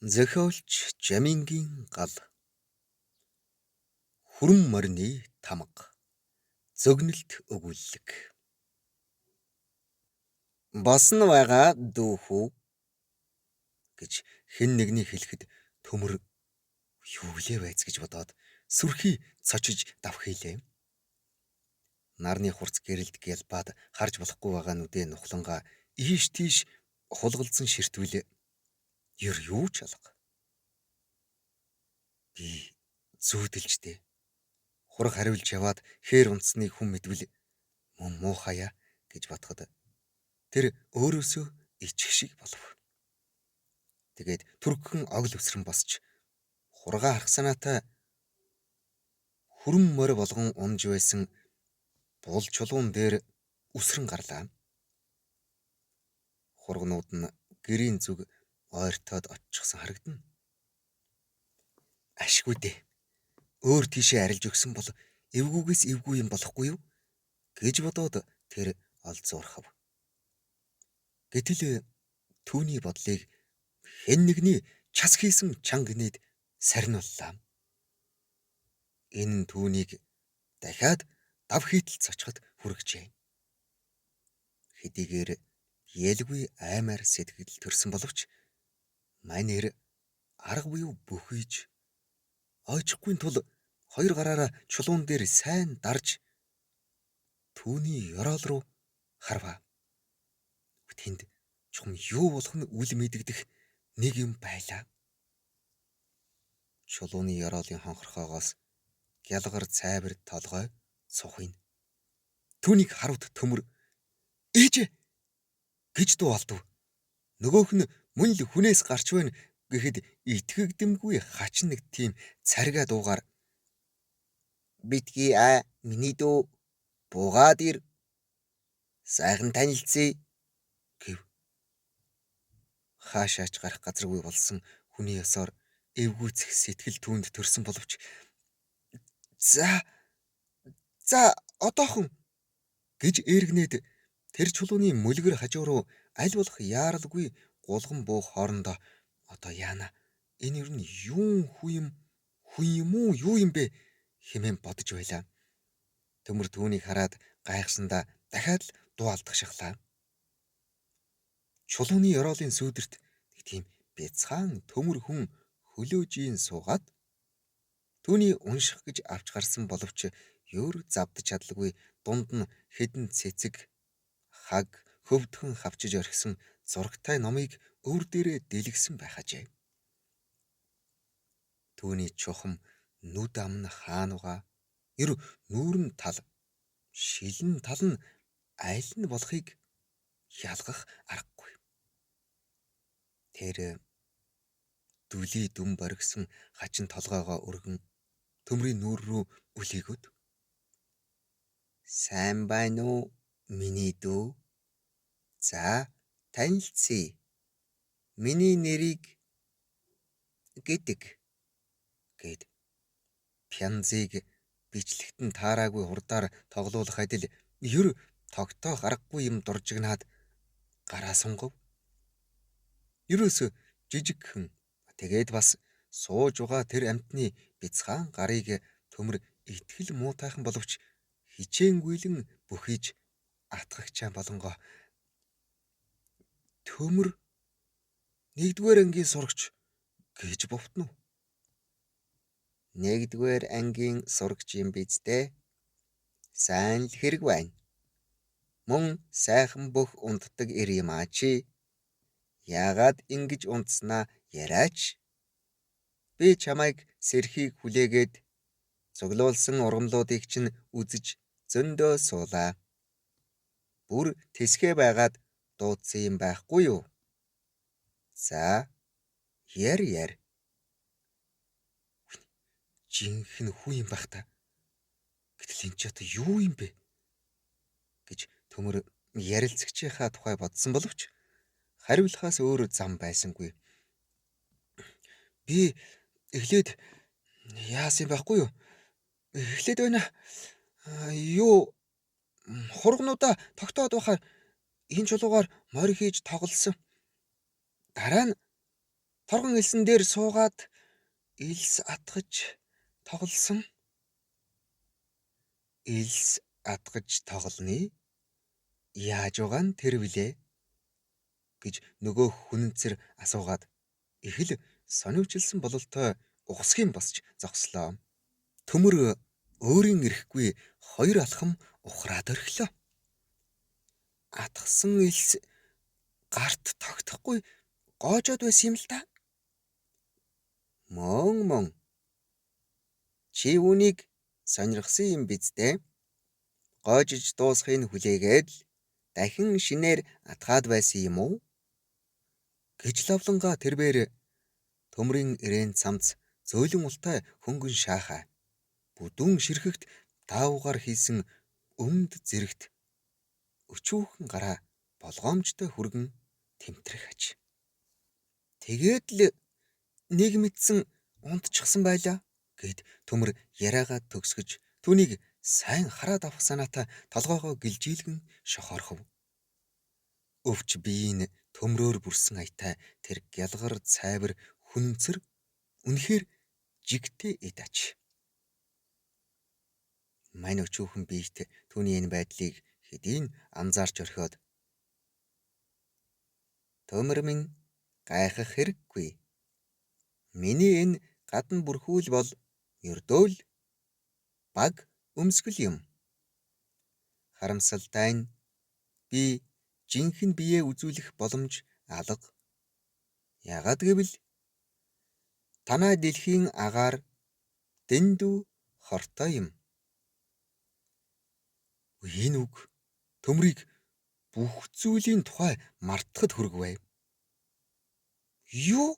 Зохиолч Жамингийн гал хүрэн морины тамга зөгнөлт өгүүлэг. Босон байгаа дүүхүү гэж хэн нэгний хэлэхэд төмөр юу лээ байц гэж бодоод сүрхий цочиж давхийлээ. Нарны хурц гэрэлд гялбаад харж болохгүй байгаа нүдэ нухлангаа ийш тийш хулгалзан ширтвэл ер юу ч алга. Би зүүдэлжтэй. Хураг хариулж яваад хээр унтсныг хүн мэдвэл мөн муухая гэж бодоход тэр өөрөөсөө ичих шиг болов. Тэгээд түргхэн огл өсрөн босч хургаа харах санаатай хүрэн морь болгон унж байсан бул чулуун дээр өсрөн гарлаа. Хургнууд нь гэрийн зүг ойртоод оччихсан харагдана. Ашгүй дээ. Өөр тийшээ арилж өгсөн бол эвгүйгээс эвгүй юм болохгүй юу гэж бодоод тэр олзуурхав. Гэтэл түүний бодлыг хэн нэгний час хийсэн чанга гинэд сарниуллаа. Энэ нь түүнийг дахиад дав хийтэл цочход хүргэжээ. Хэдийгээр ялгүй аймаар сэтгэл төрсөн боловч манер арга буюу бүхийж ойчхгүй тул хоёр гараараа чулуун дээр сайн дарж түүний ёроол руу харваа. Тэнд чухам юу болох нь үл мэдэгдэх нэг юм байлаа. Чулууны ёроолын хонхорхоогоос гялгар цайвар толгой сухын. Түүнийг харуут төмөр ээжээ гэж дуулдав. Нөгөөх нь мөн л хүнээс гарч байна гэхэд итгэгдэмгүй хачин нэг тийм царга дуугаар битгий миний дүү буугаад ир сайхан танилцъя гэв. Хаашаач гарах газаргүй болсон хүний ёсоор эвгүйцэх сэтгэл түүнд төрсөн боловч за одоохон гэж эргэнээд тэр чулууны мүлгэр хажуу руу аль болох яаралгүй гулган буух хоорондоо одоо яана энэ ер нь хүн юм уу юу юм бэ хэмээн бодож байлаа. Төмөр түүнийг хараад гайхсандаа дахиад л дуу алдахшглаа. Чулууны ёроолын сүүдэрт тийм бяцхан төмөр хүн хөлөөжийн суугаад түүний унших гэж авч гарсан боловч өөр завдаж чадлагүй дунд нь хэдэн цэцэг хаг хөвдгөн хавчиж орхисон зурагтай номыг өвөр дээрээ дэлгэсэн байхажээ. Түүний чухам нүд амна хаануга ер нүүрэн тал шилэн тал нь аль нь болохыг ялгах аргагүй. Тэр дүлий дүн боргисон хачин толгойгоо өргөн төмрийн нүүр рүү үлээгөөд сайн байна уу миний дүү? За танилцъя. Миний нэрийг гэдэг гэд пянзыг бичлэгтэн таараагүй хурдаар тоглуулах адил ер тогтоох аргагүй юм дуржигнаад гараа сунгав. Ерөөсө жижигхэн тэгээд бас сууж угаа тэр амтны бяцхан гарыг төмөр итгэл муутайхан боловч хичээнгүйлэн бүхийж атгагчаа болонго төмөр нэгдүгээр ангийн сурагч гэж бовтнов. Нэгдүгээр ангийн сурагч юм биз дээ. Сайн л хэрэг байна. Мөн сайхан бүх унтдаг ир юм аа чи. Яагаад ингэж унтснаа яраач. Би чамайг сэрхийг хүлээгээд цуглуулсан ургамлуудыг чинь үзэж зөндөө суулаа. Бүр тэсгэ байгаад дуудсан юм байхгүй юу? За яр. Жинхэнэ хүн юм байх та. Гэтэл энэ ч одоо юу юм бэ? Гэж төмөр ярилцагчийнхаа тухай бодсон боловч хариулахаас өөр зам байсангүй. Би эхлээд яасан байхгүй юу? Эхлээд байна. Юу хургнуудаа тогтоод байхаар энэ чулуугаар морь хийж тоглосон. Дараа нь торгон элсэн дээр суугаад элс атгаж тоглосон. Элс атгаж тоглоны? Яаж байгаа нь тэр вүлээ? Гэж нөгөө хүнэнцэр асуугаад их л сонирвчилсан бололтой ухсхийн босч зогслоо. Төмөр өөрийн ирэхгүй хоёр алхам ухраад орхилоо. Атгсан элс гарт тогтохгүй гоожоод байсан юм л да. Мөн. Чи үүнийг сонирхсан юм биз дээ? Гоожиж дуусхыг хүлээгээд дахин шинээр атгаад байсан юм уу? Гэж лавланга тэрбээр төмрийн ирээн цамц зөөлөн ултай хөнгөн шаахаа. Бүдүүн ширхэгт таавуугаар хийсэн өмд зэрэгт өчүүхэн гараа болгоомжтой хүргэн тэмтрэх аж. Тэгээд л нэг мэдсэн унтчихсан байлаа гэд төмөр яриагаа төгсгөж түүнийг сайн хараад авах санаатай толгоогоо гэлжийлгэн шохорхов. Өвч биеийн төмрөөр бүрсэн аятай тэр гялгар цайвар хүнцэр үнэхээр жигтэй эд ач. Мань өчүүхэн биет түүний энэ байдлыг хэдийн анзаарч орхиод төмөр минь гайхах хэрэггүй. Миний энэ гадна бүрхүүл бол ердөө л баг өмсгөл юм. Харамсалтай нь би жинхэнэ биеэ үзүүлэх боломж алга. Яагаад гэвэл танай дэлхийн агаар дэндүү хортой юм. Энэ үг төмрийг бүх зүйлийн тухай мартахад хүргэв. Юу?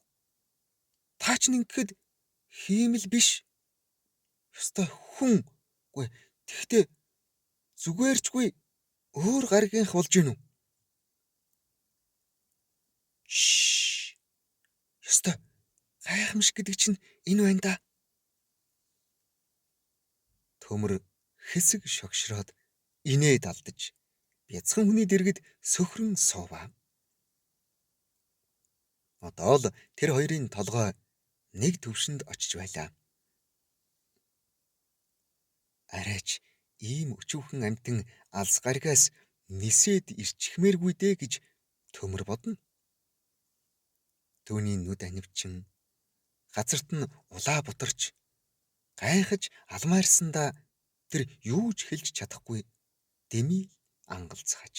Та ч ингэхэд хиймэл биш. Ёстой хүн. Гүй тэгтээ зүгээрчгүй өөр гаргийнх болж гинүү. Ёстой гайхамшиг гэдэг чинь энэ байна да. Төмөр хэсэг шогшроод инээд алдаж бяцхан хүний дэргэд сөхрөн сууваа. Одоо л тэр хоёрын толгой нэг төвшөнд очиж байлаа. Арайч ийм өчүүхэн амтэн алс гаригаас нисээд ирчихмээргүй дээ гэж төмөр бодно. Түүний нүд анивчин газарт нь улаа бутарч гайхаж алмаарсандаа тэр юу ч хэлж чадахгүй дэмий ангалцгааж.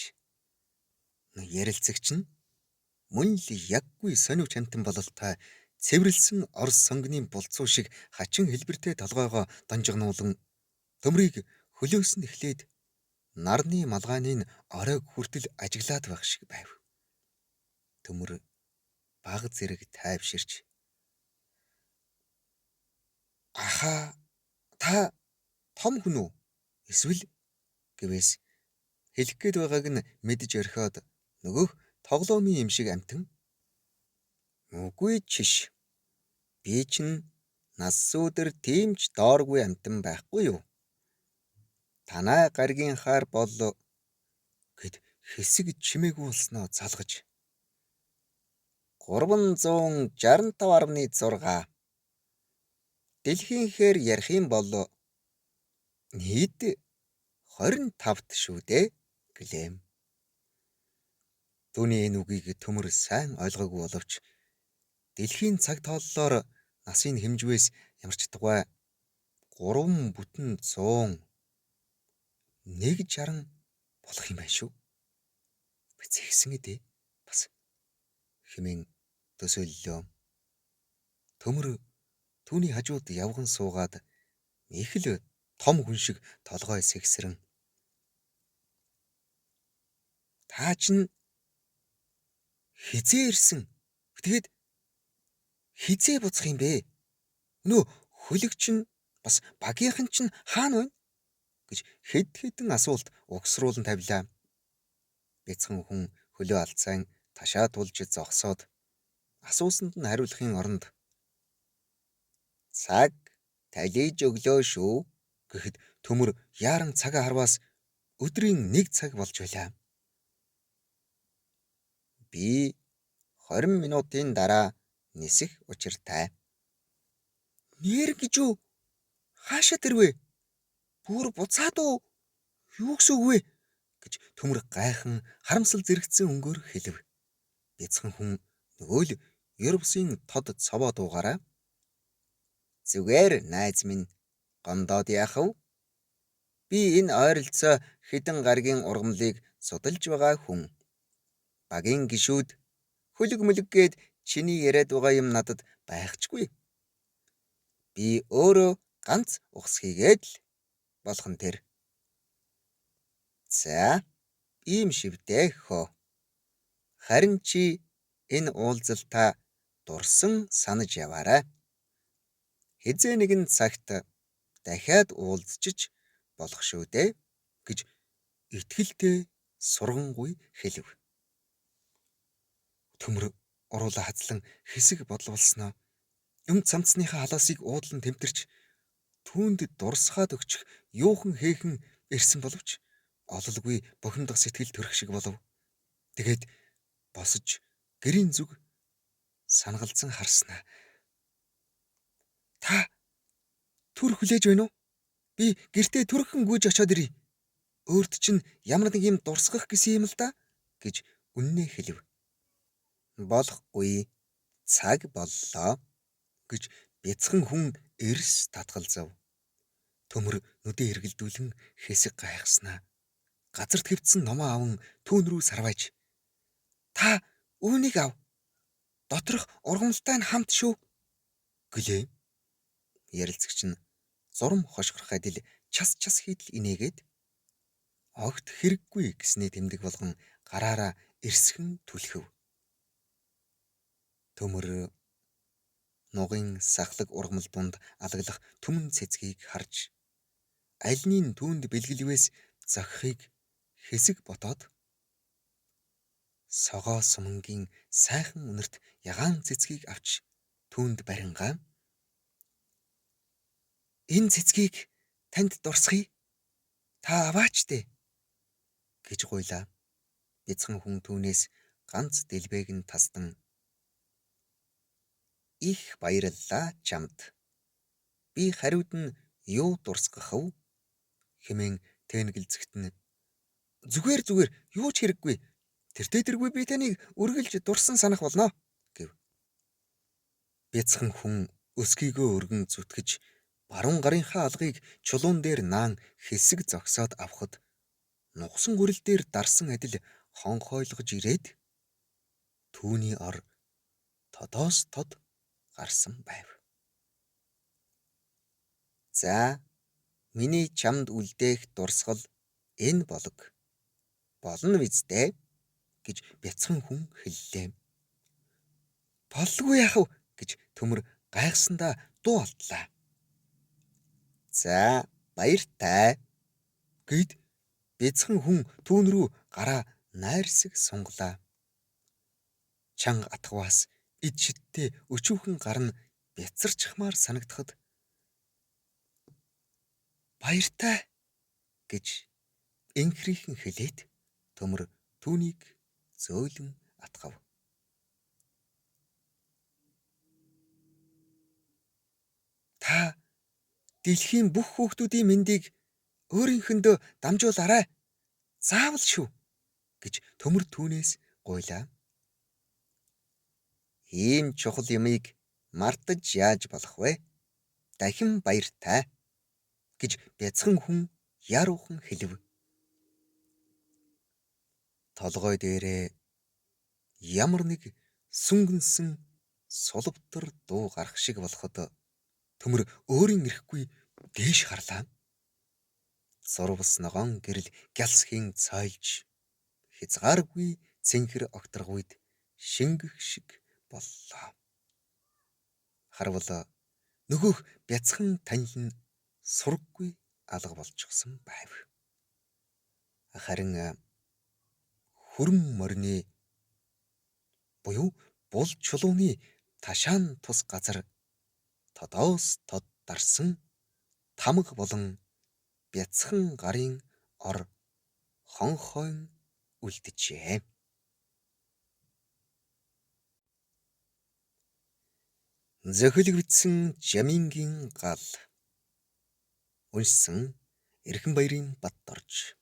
Ярилцагч нь мөн л яггүй сонирвч амтан бололтой цэвэрлсэн орс сонгоны булцуу шиг хачин хэлбэртэй толгойгоо донжигнуулан төмрийг хөлөөсөн эхлээд нарны малгайныг оройг хүртэл ажиглаад байх шиг байв. Төмөр баг зэрэг тайвширч аха та том хүн үү? Эсвэл гэвээс хэлэх гээд байгааг нь мэдж орхиод нөгөөх тоглоомын юм шиг амтан. Үгүй чиш. Би чинь нас өдөр тийм ч дооргүй амтан байхгүй юу? Танай гаргийн хаар бол гэд хэсэг чимээгүй болсноо залгаж 365.6 дэлхийнхээр ярих юм бол нийт 25-т шүү дээ гэлээм. Түүний энэ үгийг төмөр сайн ойлгоогүй боловч дэлхийн цаг тооллоор насын хэмжвээс ямарч тугай 3/160 болох юм байна шүү. Бэцэгсэн эдээ бас хэмээн төсөөллөө. Төмөр түүний хажууд явган суугаад их л том хүн шиг толгой сэгсрэн та чинь хизээ ирсэн. Тэгээд хизээ буцах юм бэ? Нөө хөлөгч нь бас багийнхан чинь хаана байна? Гэж хэдэн асуулт угсруулан тавилаа. Бяцхан хүн хөлөө алцсан ташаа тулж зогсоод асуусанд нь хариулахын оронд цаг талиж өглөө шүү гэхэд төмөр яаран цагаа харваас өдрийн 1 цаг болж байлаа. Би 20 минутын дараа нисэх учиртай. Нэр гэж юу? Хаашаа тэрвэ? Бүр буцаад уу? Юу гэсэн үг вэ? Гэж төмөр гайхан харамсал зэрэгцсэн өнгөөр хэлв. Бяцхан хүн нөгөө л ёр бусын тод цовоо дуугаараа "Зүгээр найз минь, гондоод яах вэ? Би энэ ойролцоо хэдэн гаригийн ургамлыг судалж байгаа хүн. Багийн гишүүд хөлөг мөлөг гээд чиний яриад байгаа юм надад байхчгүй. Би өөрөө ганц ухс хийгээд л болох нь тэр. За, ийм шивдээ хөө. Харин чи энэ уулзалтаа дурсан санаж яваарай. Хизээ нэгэн цагт дахиад уулзчих болох шүү дээ" гэж итгэлтэй сургангуй хэлв. Төмөр уруула хазлан хэсэг бодлуулснаа юм цамцсныхаа халаасыг уудлан тэмтэрч түүнд дурсгаад өгчих юухан хээхэн ирсэн боловч ололгүй бохимдох сэтгэл төрөх шиг болов. Тэгээд босож гэрийн зүг санагалзан харснаа. "Та түр хүлээж байна уу? Би гэртээ түрхэн гүйж очоод ирье. Өөрт чинь ямар нэг юм дурсгах гэсэн юм л да" гэж үннээ хэлв. "Болохгүй. Цаг боллоо" гэж бяцхан хүн эрс татгалзав. Төмөр нүдээ эргэлдүүлэн хэсэг гайхснаа. Газарт хэвтсэн номоо аван түүн рүү сарвайж "Та үүнийг ав. Доторх ургамалтай нь хамт шүү" гэлээ. Ярилцагч нь зурм хошгорох адил час хийдэл инээгээд огт хэрэггүй гэсний тэмдэг болгон гараараа эрсхэн түлхэв. Төмөр нугын сахлаг ургамал дунд алаглах түмэн цэцгийг харж альны нь түүнд бэлгэлвээс зохихыг хэсэг ботоод согоо сумангийн сайхан үнэрт ягаан цэцгийг авч түүнд барингаа "Энэ цэцгийг танд дурсхий. Та аваач дээ" гэж гуйлаа. Бяцхан хүн түүнээс ганц дэлбээг нь тасдан "Их баярлалаа чамд. Би хариуд нь юу дурсгах вэ" хэмээн тэнэгэлзэхт нь "Зүгээр юу ч хэрэггүй. Тэртээ тэргүй би таныг үргэлж дурсан санах болно" гэв. Бяцхан хүн өсгийгөө өргөн зүтгэж баруун гарынхаа алгыг чулуун дээр наан хэсэг зогсоод авахд нугсан гүрэл дээр дарсан адил хонхойлгож ирээд түүний ор тодоос тод гарсан байв. "За, миний чамд үлдээх дурсгал энэ болог. Болно биз дээ" гэж бяцхан хүн хэллээ. "Болгүй яах вэ" гэж төмөр гайхсандаа дуу алдлаа. "За, баяртай" гэд бяцхан хүн түүн рүү гараа найрсаг сунгалаа. Чанга атгаваас эд шидтэй өчүүхэн гар нь бяцарчхмаар санагдахад "Баяртай" гэж энхрийхэн хэлээд төмөр түүнийг зөөлөн атгав. "Та дэлхийн бүх хүүхдүүдийн мэндийг өөрийнхөндөө дамжуулаарай. Заавал шүү" гэж төмөр түүнээс гуйлаа. "Ийм чухал юмыг мартаж яаж болох вэ? Дахин баяртай" гэж бяцхан хүн яруухан хэлв. Толгой дээрээ ямар нэг сүнгэнсэн сулвтар дуу гарах шиг болоход төмөр өөрийн эрэхгүй дээш харлаа. Зурвас ногоон гэрэл гялсхийн цойлж хязгааргүй цэнхэр огторгуйд шингэх шиг боллоо. Харвал нөгөөх бяцхан танил нь сурггүй алга болчихсон байв. Харин хүрэн морины буюу бул чулууны ташаан тус газар тодоос тод дарсан тамга болон бяцхан гарын ор хонхойн үлджээ. Зохиолгдсон Жамингийн гал. Уншсан Эрхэнбаярын Баттарж.